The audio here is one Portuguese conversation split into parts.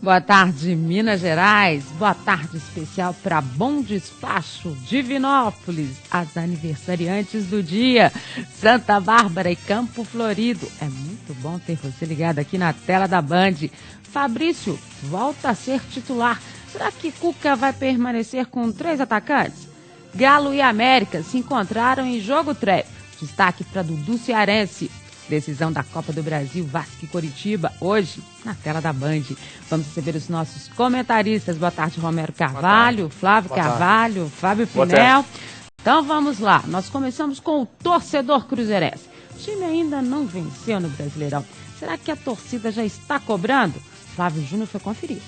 Boa tarde, Minas Gerais. Boa tarde especial para Bom Despacho, Divinópolis, as aniversariantes do dia, Santa Bárbara e Campo Florido. É muito bom ter você ligado aqui na tela da Band. Fabrício volta a ser titular. Será que Cuca vai permanecer com 3 atacantes? Galo e América se encontraram em jogo treve. Destaque para Dudu Cearense. Decisão da Copa do Brasil, Vasco e Coritiba, hoje, na tela da Band. Vamos receber os nossos comentaristas. Boa tarde, Romero Carvalho, Flávio Carvalho, Fábio Pinel. Então vamos lá, nós começamos com o torcedor cruzeirense. O time ainda não venceu no Brasileirão. Será que a torcida já está cobrando? Flávio Júnior foi conferir.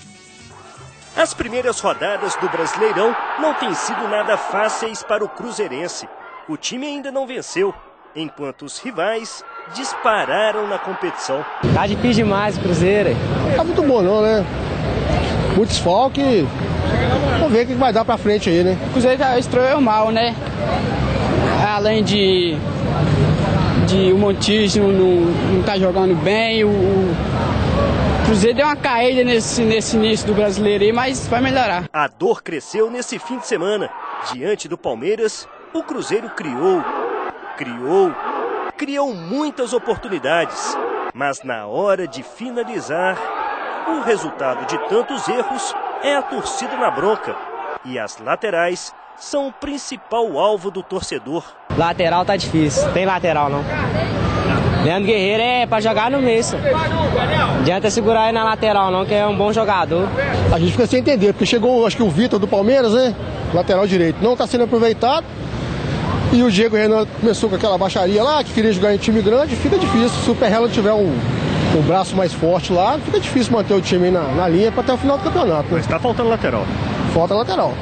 As primeiras rodadas do Brasileirão não têm sido nada fáceis para o cruzeirense. O time ainda não venceu, enquanto os rivais dispararam na competição. Tá difícil demais o Cruzeiro. Não tá muito bom não, né? Muito desfalque. Vamos ver o que vai dar pra frente aí, né? O Cruzeiro estreou mal, né? Além de o Montijo não tá jogando bem, o Cruzeiro deu uma caída nesse início do Brasileiro aí, mas vai melhorar. A dor cresceu nesse fim de semana. Diante do Palmeiras, o Cruzeiro criou muitas oportunidades, mas na hora de finalizar, o resultado de tantos erros é a torcida na bronca. E as laterais são o principal alvo do torcedor. Lateral tá difícil, tem lateral não. Leandro Guerreiro é pra jogar no meio. Não adianta segurar aí na lateral não, que é um bom jogador. A gente fica sem entender, porque chegou, acho que o Vitor do Palmeiras, né? Lateral direito, não tá sendo aproveitado. E o Diego Renan começou com aquela baixaria lá, que queria jogar em time grande, fica difícil. Se o Perrella tiver um braço mais forte lá, fica difícil manter o time aí na linha para até o final do campeonato. Né? Mas está faltando lateral. Falta lateral,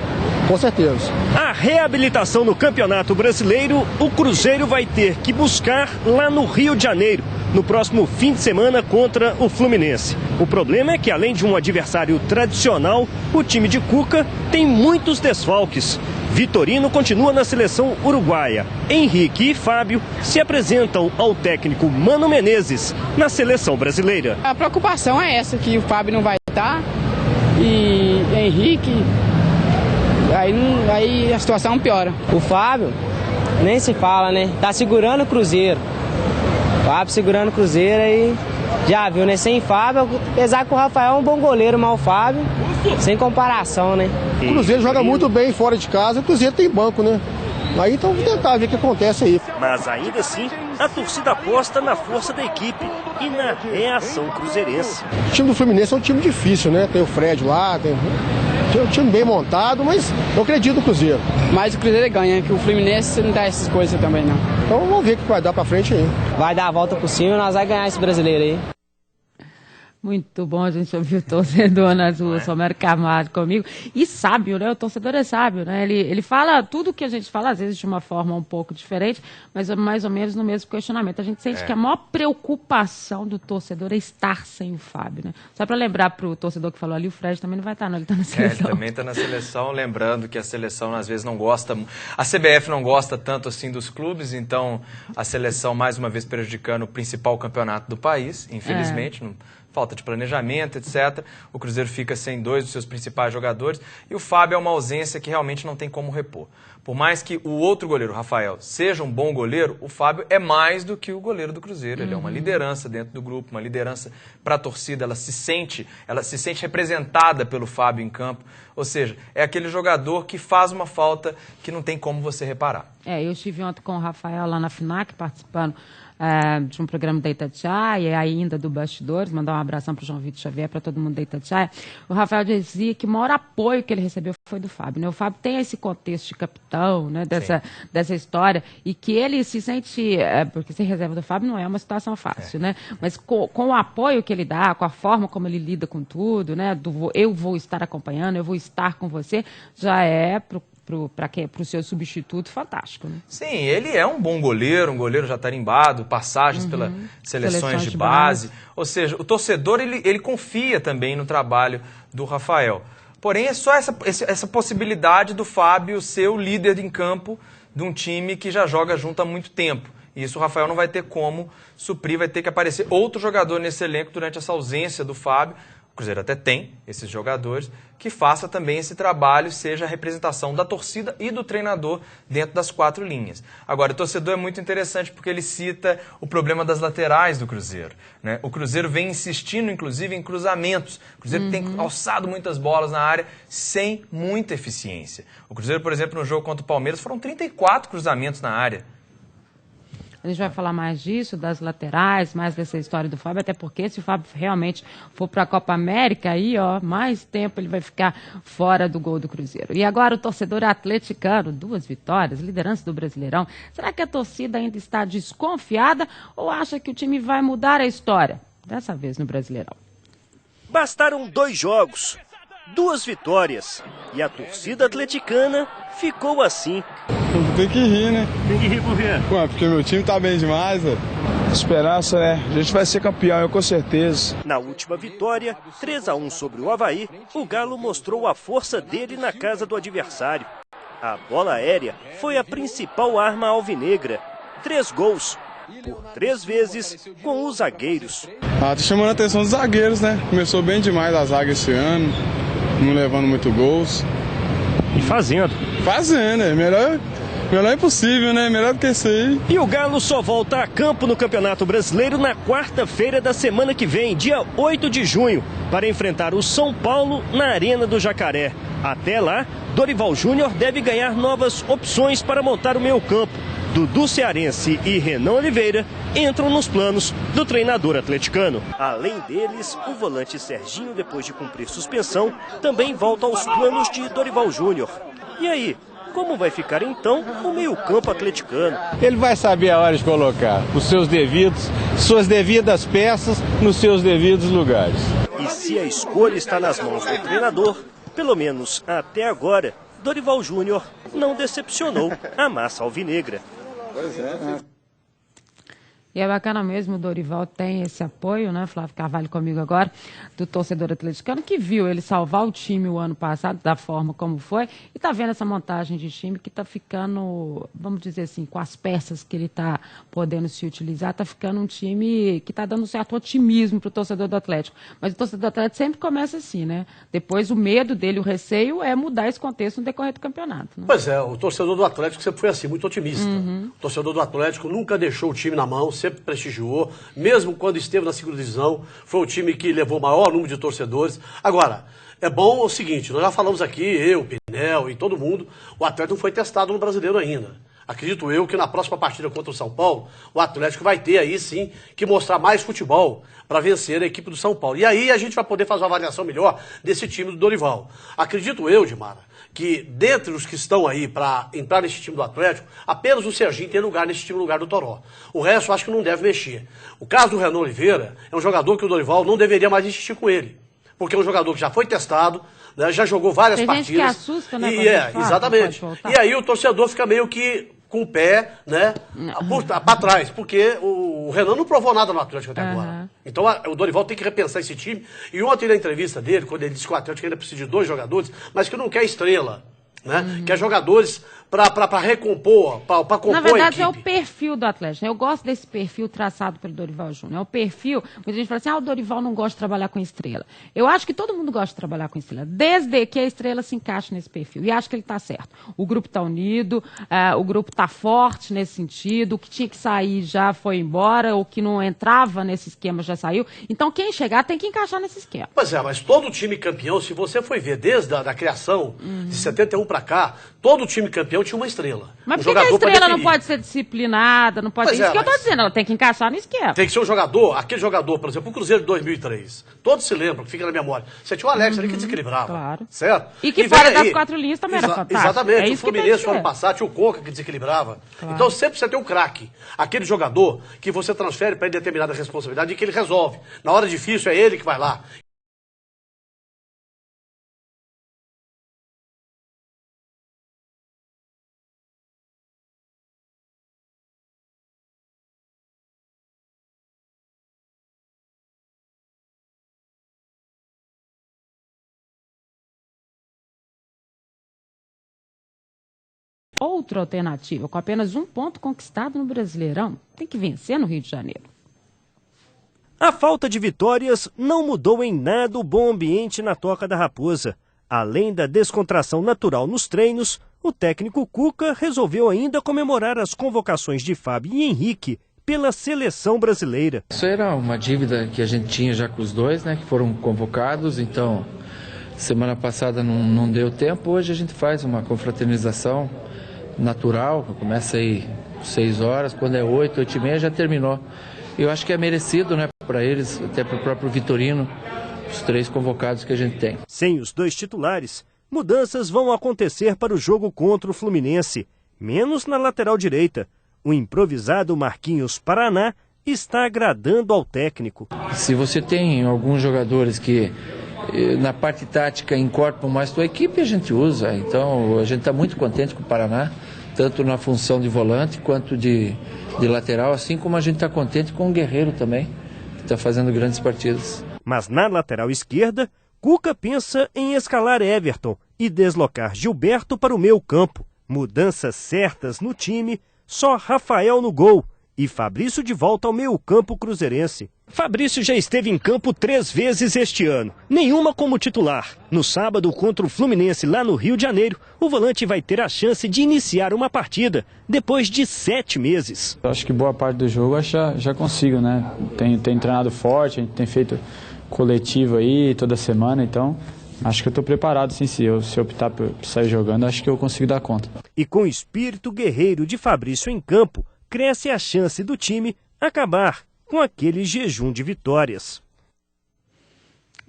com certeza. A reabilitação no Campeonato Brasileiro, o Cruzeiro vai ter que buscar lá no Rio de Janeiro, no próximo fim de semana contra o Fluminense. O problema é que, além de um adversário tradicional, o time de Cuca tem muitos desfalques. Vitorino continua na seleção uruguaia. Henrique e Fábio se apresentam ao técnico Mano Menezes na seleção brasileira. A preocupação é essa, que o Fábio não vai estar e Henrique, aí a situação piora. O Fábio, nem se fala, né? Tá segurando o Cruzeiro. O Fábio segurando o Cruzeiro aí, já viu, né? Sem Fábio, apesar que o Rafael é um bom goleiro, mas o Fábio, sem comparação, né? O Cruzeiro joga muito bem fora de casa, o Cruzeiro tem banco, né? Aí então vamos tentar ver o que acontece aí. Mas ainda assim, a torcida aposta na força da equipe e na reação cruzeirense. O time do Fluminense é um time difícil, né? Tem o Fred lá, tem um time bem montado, mas eu acredito no Cruzeiro. Mas o Cruzeiro ganha, que o Fluminense não dá essas coisas também, não. Então vamos ver o que vai dar pra frente aí. Vai dar a volta por cima e nós vamos ganhar esse brasileiro aí. Muito bom a gente ouvir o torcedor nas ruas, Romero Carvalho comigo. E sábio, né? O torcedor é sábio, né? Ele fala tudo que a gente fala, às vezes de uma forma um pouco diferente, mas mais ou menos no mesmo questionamento. A gente sente que a maior preocupação do torcedor é estar sem o Fábio, né? Só para lembrar para o torcedor que falou ali, o Fred também não vai estar, não. Ele está na seleção. Ele também está na seleção, lembrando que a seleção às vezes não gosta, a CBF não gosta tanto assim dos clubes, então a seleção mais uma vez prejudicando o principal campeonato do país, infelizmente, falta de planejamento, etc. O Cruzeiro fica sem 2 dos seus principais jogadores e o Fábio é uma ausência que realmente não tem como repor. Por mais que o outro goleiro, o Rafael, seja um bom goleiro, o Fábio é mais do que o goleiro do Cruzeiro. Ele é uma liderança dentro do grupo, uma liderança para a torcida, ela se sente representada pelo Fábio em campo. Ou seja, é aquele jogador que faz uma falta que não tem como você reparar. Eu estive ontem com o Rafael lá na FNAC, participando de um programa da Itatiaia e ainda do Bastidores, mandar um abração para o João Vitor Xavier, para todo mundo da Itatiaia. O Rafael dizia que o maior apoio que ele recebeu foi do Fábio, né? O Fábio tem esse contexto de capitão, né? Dessa história, e que ele se sente, porque ser reserva do Fábio não é uma situação fácil, né? Mas com o apoio que ele dá, com a forma como ele lida com tudo, né? Eu vou estar acompanhando, eu vou estar com você, já é para o seu substituto fantástico, né? Sim, ele é um bom goleiro, um goleiro já tarimbado, passagens pelas seleções de base. Ou seja, o torcedor ele confia também no trabalho do Rafael. Porém, é só essa possibilidade do Fábio ser o líder em campo de um time que já joga junto há muito tempo. E isso o Rafael não vai ter como suprir, vai ter que aparecer outro jogador nesse elenco durante essa ausência do Fábio. O Cruzeiro até tem esses jogadores, que faça também esse trabalho, seja a representação da torcida e do treinador dentro das 4 linhas. Agora, o torcedor é muito interessante porque ele cita o problema das laterais do Cruzeiro, né? O Cruzeiro vem insistindo, inclusive, em cruzamentos. O Cruzeiro tem alçado muitas bolas na área sem muita eficiência. O Cruzeiro, por exemplo, no jogo contra o Palmeiras, foram 34 cruzamentos na área. A gente vai falar mais disso, das laterais, mais dessa história do Fábio, até porque se o Fábio realmente for para a Copa América, aí, ó, mais tempo ele vai ficar fora do gol do Cruzeiro. E agora o torcedor atleticano, 2 vitórias, liderança do Brasileirão. Será que a torcida ainda está desconfiada ou acha que o time vai mudar a história? Dessa vez no Brasileirão. Bastaram 2 jogos, 2 vitórias. E a torcida atleticana ficou assim. Tem que rir, né? Tem que rir por quê? Ué, porque meu time tá bem demais, velho. Esperança, né? A gente vai ser campeão, eu com certeza. Na última vitória, 3-1 sobre o Avaí, o Galo mostrou a força dele na casa do adversário. A bola aérea foi a principal arma alvinegra. 3 gols, por 3 vezes com os zagueiros. Tá chamando a atenção dos zagueiros, né? Começou bem demais a zaga esse ano, não levando muito gols. E fazendo. Fazendo, é melhor impossível, né? Melhor do que isso aí. E o Galo só volta a campo no Campeonato Brasileiro na quarta-feira da semana que vem, dia 8 de junho, para enfrentar o São Paulo na Arena do Jacaré. Até lá, Dorival Júnior deve ganhar novas opções para montar o meio-campo. Dudu Cearense e Renan Oliveira entram nos planos do treinador atleticano. Além deles, o volante Serginho, depois de cumprir suspensão, também volta aos planos de Dorival Júnior. E aí, como vai ficar então o meio-campo atleticano? Ele vai saber a hora de colocar suas devidas peças nos seus devidos lugares. E se a escolha está nas mãos do treinador, pelo menos até agora, Dorival Júnior não decepcionou a massa alvinegra. Pois é, né? E é bacana mesmo, o Dorival tem esse apoio, né, Flávio Carvalho comigo agora, do torcedor atleticano, que viu ele salvar o time o ano passado, da forma como foi, e está vendo essa montagem de time que está ficando, vamos dizer assim, com as peças que ele está podendo se utilizar, está ficando um time que está dando um certo otimismo para o torcedor do Atlético. Mas o torcedor do Atlético sempre começa assim, né? Depois o medo dele, o receio, é mudar esse contexto no decorrer do campeonato. Né? Pois é, o torcedor do Atlético sempre foi assim, muito otimista. O torcedor do Atlético nunca deixou o time na mão, sempre prestigiou, mesmo quando esteve na segunda divisão, foi o time que levou o maior número de torcedores. Agora, é bom o seguinte, nós já falamos aqui, eu, Pinel e todo mundo, o Atlético não foi testado no Brasileiro ainda. Acredito eu que na próxima partida contra o São Paulo, o Atlético vai ter aí sim que mostrar mais futebol para vencer a equipe do São Paulo. E aí a gente vai poder fazer uma avaliação melhor desse time do Dorival. Acredito eu, Dimara, que dentre os que estão aí para entrar nesse time do Atlético, apenas o Serginho tem lugar nesse time no lugar do Toró. O resto eu acho que não deve mexer. O caso do Renan Oliveira é um jogador que o Dorival não deveria mais insistir com ele. Porque é um jogador que já foi testado, né, já jogou várias partidas. Tem gente que assusta, né? Exatamente. E aí o torcedor fica meio que com o pé, né, para trás, porque o Renan não provou nada no Atlético até agora. Então o Dorival tem que repensar esse time. E ontem na entrevista dele, quando ele disse que o Atlético ainda precisa de 2 jogadores, mas que não quer estrela, né, quer jogadores para recompor, para compor a equipe. Na verdade, é o perfil do Atlético. Né? Eu gosto desse perfil traçado pelo Dorival Júnior. É o perfil, muita gente fala assim, o Dorival não gosta de trabalhar com estrela. Eu acho que todo mundo gosta de trabalhar com estrela, desde que a estrela se encaixe nesse perfil. E acho que ele está certo. O grupo está unido, o grupo está forte nesse sentido, o que tinha que sair já foi embora, o que não entrava nesse esquema já saiu. Então, quem chegar tem que encaixar nesse esquema. Pois é, mas todo time campeão, se você foi ver desde a criação, de 71 para cá, todo time campeão tinha uma estrela. Mas por que a estrela não pode ser disciplinada, não pode ser isso que eu estou dizendo, ela tem que encaixar no esquema. Tem que ser um jogador, aquele jogador, por exemplo, o Cruzeiro de 2003, todos se lembram, que fica na memória. Você tinha o Alex ali que desequilibrava, claro. certo? E que fora das 4 linhas também era fantástico. Exatamente, o Fluminense no ano passado tinha o Conca que desequilibrava. Claro. Então sempre você tem um craque, aquele jogador que você transfere para ele determinada responsabilidade e que ele resolve. Na hora difícil é ele que vai lá. Outra alternativa, com apenas 1 ponto conquistado no Brasileirão, tem que vencer no Rio de Janeiro. A falta de vitórias não mudou em nada o bom ambiente na Toca da Raposa. Além da descontração natural nos treinos, o técnico Cuca resolveu ainda comemorar as convocações de Fábio e Henrique pela seleção brasileira. Isso era uma dívida que a gente tinha já com os dois, né, que foram convocados, então semana passada não deu tempo, hoje a gente faz uma confraternização natural, começa aí 6 horas, quando é 8, 8h30 já terminou. Eu acho que é merecido, né, para eles, até para o próprio Vitorino, os 3 convocados que a gente tem. Sem os 2 titulares, mudanças vão acontecer para o jogo contra o Fluminense, menos na lateral direita. O improvisado Marquinhos Paraná está agradando ao técnico. Se você tem alguns jogadores que na parte tática incorporam mais sua equipe, a gente usa. Então a gente está muito contente com o Paraná, tanto na função de volante quanto de lateral, assim como a gente está contente com o Guerreiro também, que está fazendo grandes partidas. Mas na lateral esquerda, Cuca pensa em escalar Everton e deslocar Gilberto para o meio-campo. Mudanças certas no time, só Rafael no gol e Fabrício de volta ao meio-campo cruzeirense. Fabrício já esteve em campo 3 vezes este ano, nenhuma como titular. No sábado, contra o Fluminense lá no Rio de Janeiro, o volante vai ter a chance de iniciar uma partida depois de 7 meses. Eu acho que boa parte do jogo já consigo, né? Tem treinado forte, a gente tem feito coletivo aí toda semana, então acho que eu estou preparado, sim. Se eu optar por sair jogando, acho que eu consigo dar conta. E com o espírito guerreiro de Fabrício em campo, cresce a chance do time acabar com aquele jejum de vitórias.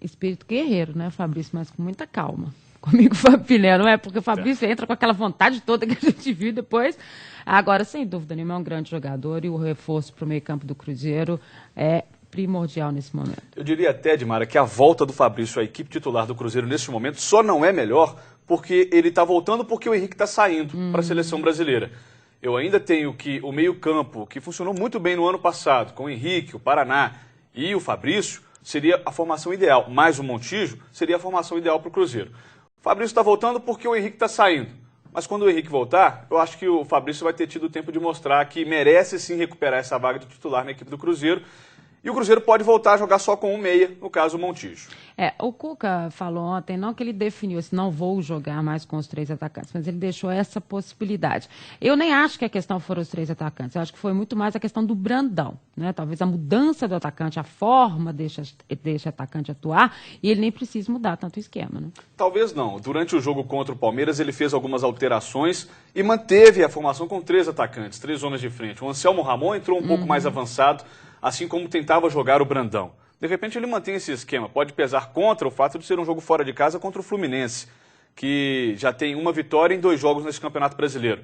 Espírito guerreiro, né, Fabrício? Mas com muita calma. Comigo, Fábio Pinel, não é? Porque o Fabrício entra com aquela vontade toda que a gente viu depois. Agora, sem dúvida nenhuma, é um grande jogador e o reforço para o meio-campo do Cruzeiro é primordial nesse momento. Eu diria até, Edmara, que a volta do Fabrício à equipe titular do Cruzeiro neste momento só não é melhor porque ele está voltando porque o Henrique está saindo para a seleção brasileira. Eu ainda tenho que o meio-campo, que funcionou muito bem no ano passado, com o Henrique, o Paraná e o Fabrício, seria a formação ideal. Mais o Montijo seria a formação ideal para o Cruzeiro. O Fabrício está voltando porque o Henrique está saindo. Mas quando o Henrique voltar, eu acho que o Fabrício vai ter tido tempo de mostrar que merece sim recuperar essa vaga de titular na equipe do Cruzeiro. E o Cruzeiro pode voltar a jogar só com um meia, no caso o Montijo. O Cuca falou ontem, não que ele definiu, assim, não vou jogar mais com os 3 atacantes, mas ele deixou essa possibilidade. Eu nem acho que a questão foram os 3 atacantes, eu acho que foi muito mais a questão do Brandão, né? Talvez a mudança do atacante, a forma deixa o atacante atuar, e ele nem precisa mudar tanto o esquema, né? Talvez não. Durante o jogo contra o Palmeiras, ele fez algumas alterações e manteve a formação com 3 atacantes, 3 homens de frente. O Anselmo Ramon entrou um pouco mais avançado, assim como tentava jogar o Brandão. De repente ele mantém esse esquema, pode pesar contra o fato de ser um jogo fora de casa contra o Fluminense, que já tem uma vitória em 2 jogos nesse Campeonato Brasileiro.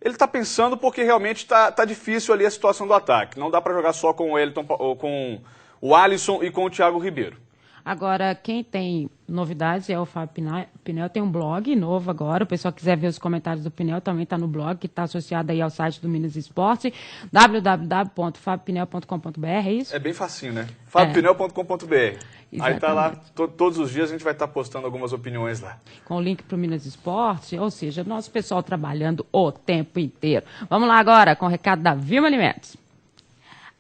Ele está pensando porque realmente está difícil ali a situação do ataque, não dá para jogar só com o Wellington, com o Alisson e com o Thiago Ribeiro. Agora, quem tem novidades é o Fábio Pinel, tem um blog novo agora, o pessoal quiser ver os comentários do Pinel, também está no blog, que está associado aí ao site do Minas Esporte, www.fabiopinel.com.br, é isso? É bem facinho, né? fabiopinel.com.br. Aí está lá, todos os dias a gente vai estar postando algumas opiniões lá. Com o link para o Minas Esporte, ou seja, nosso pessoal trabalhando o tempo inteiro. Vamos lá agora com o recado da Vilma Alimentos.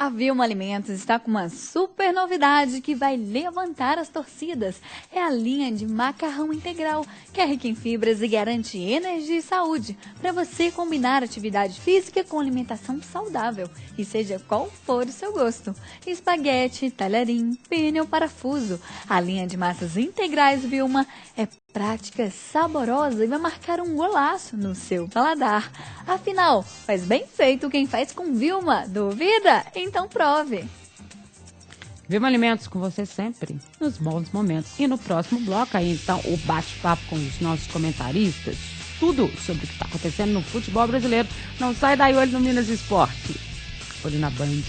A Vilma Alimentos está com uma super novidade que vai levantar as torcidas. É a linha de macarrão integral, que é rica em fibras e garante energia e saúde, para você combinar atividade física com alimentação saudável, e seja qual for o seu gosto. Espaguete, talharim, pênel, parafuso. A linha de massas integrais Vilma é prática, saborosa e vai marcar um golaço no seu paladar. Afinal, faz bem feito quem faz com Vilma. Duvida? Então prove. Vilma Alimentos com você sempre, nos bons momentos. E no próximo bloco aí, então, o bate-papo com os nossos comentaristas. Tudo sobre o que está acontecendo no futebol brasileiro. Não sai daí, olho no Minas Esporte. Olho na Band.